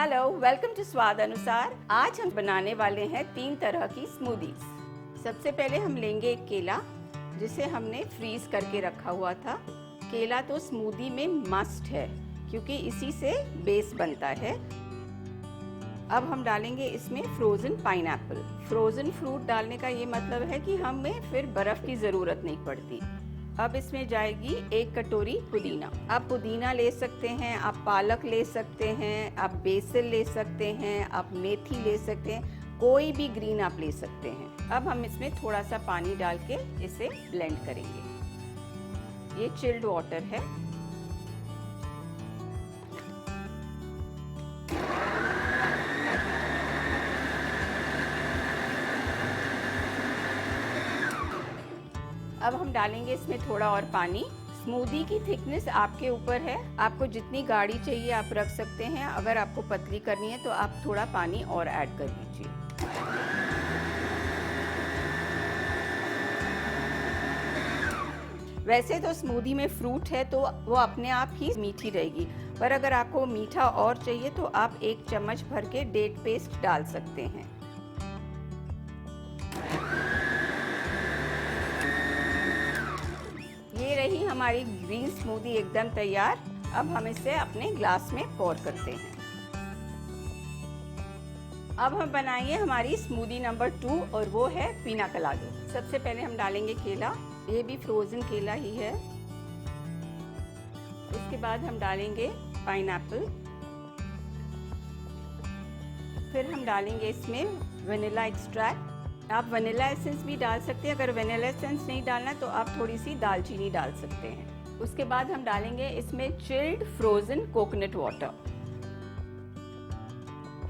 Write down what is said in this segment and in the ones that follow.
Hello, welcome to स्वाद अनुसार। आज हम बनाने वाले हैं 3 तरह की स्मूदीज। सबसे पहले हम लेंगे एक केला जिसे हमने फ्रीज करके रखा हुआ था। केला तो स्मूदी में मस्ट है क्योंकि इसी से बेस बनता है। अब हम डालेंगे इसमें फ्रोज़न पाइनएप्पल। फ्रोज़न फ्रूट डालने का ये मतलब है कि हमें फिर बर्फ़ की ज़रूरत नहीं पड़ती। अब इसमें जाएगी 1 कटोरी पुदीना। आप पुदीना ले सकते हैं, आप पालक ले सकते हैं, आप बेसिल ले सकते हैं, आप मेथी ले सकते हैं, कोई भी ग्रीन आप ले सकते हैं। अब हम इसमें थोड़ा सा पानी डाल के इसे ब्लेंड करेंगे। ये चिल्ड वाटर है। अब हम डालेंगे इसमें थोड़ा और पानी। स्मूदी की थिकनेस आपके ऊपर है, आपको जितनी गाढ़ी चाहिए आप रख सकते हैं। अगर आपको पतली करनी है तो आप थोड़ा पानी और ऐड कर दीजिए। वैसे तो स्मूदी में फ्रूट है तो वो अपने आप ही मीठी रहेगी, पर अगर आपको मीठा और चाहिए तो आप 1 चम्मच भर के डेट पेस्ट डाल सकते हैं। ये रही हमारी ग्रीन स्मूदी एकदम तैयार। अब हम इसे अपने ग्लास में पोर करते हैं। अब हम बनाएंगे हमारी स्मूदी नंबर 2 और वो है पीना कलाडो। सबसे पहले हम डालेंगे केला, ये भी फ्रोज़न केला ही है। उसके बाद हम डालेंगे पाइनएप्पल। फिर हम डालेंगे इसमें वनीला एक्सट्रैक्ट। आप वनीला एसेंस भी डाल सकते हैं। अगर वनीला एसेंस नहीं डालना तो आप थोड़ी सी दालचीनी डाल सकते हैं। उसके बाद हम डालेंगे इसमें चिल्ड फ्रोज़न कोकोनट वाटर।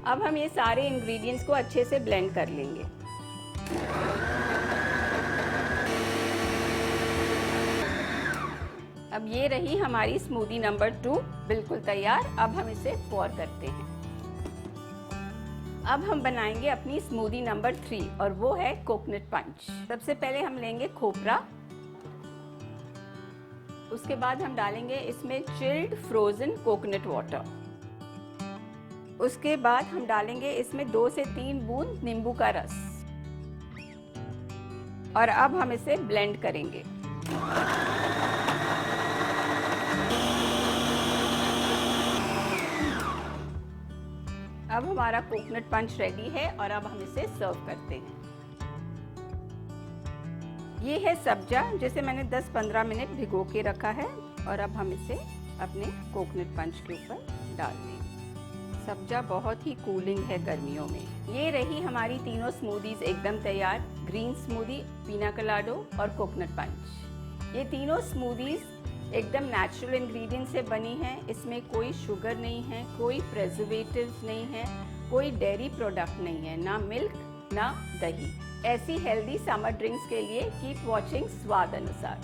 अब हम ये सारे इंग्रेडिएंट्स को अच्छे से ब्लेंड कर लेंगे। अब ये रही हमारी स्मूदी नंबर 2 बिल्कुल तैयार। अब हम इसे पोर करते हैं। अब हम बनाएंगे अपनी स्मूदी नंबर 3 और वो है कोकोनट पंच। सबसे पहले हम लेंगे खोपरा। उसके बाद हम डालेंगे इसमें चिल्ड फ्रोज़न कोकोनट वाटर। उसके बाद हम डालेंगे इसमें 2 से 3 बूंद नींबू का रस। और अब हम इसे ब्लेंड करेंगे। अब हमारा कोकोनट पंच रेडी है और अब हम इसे सर्व करते हैं। ये है सब्जा जिसे मैंने 10-15 मिनट भिगो के रखा है और अब हम इसे अपने कोकोनट पंच के ऊपर डाल देंगे। सब्जा बहुत ही कूलिंग है गर्मियों में। ये रही हमारी तीनों स्मूदीज एकदम तैयार। ग्रीन स्मूदी, पीना कलाडो और कोकोनट पंच। ये तीनों स्मूदीज एकदम नेचुरल इंग्रेडिएंट से बनी हैं। इसमें कोई शुगर नहीं है, कोई प्रिजर्वेटिव्स नहीं है, कोई डेयरी प्रोडक्ट नहीं है, ना मिल्क ना दही। ऐसी हेल्दी समर ड्रिंक्स के लिए कीप वॉचिंग स्वाद अनुसार।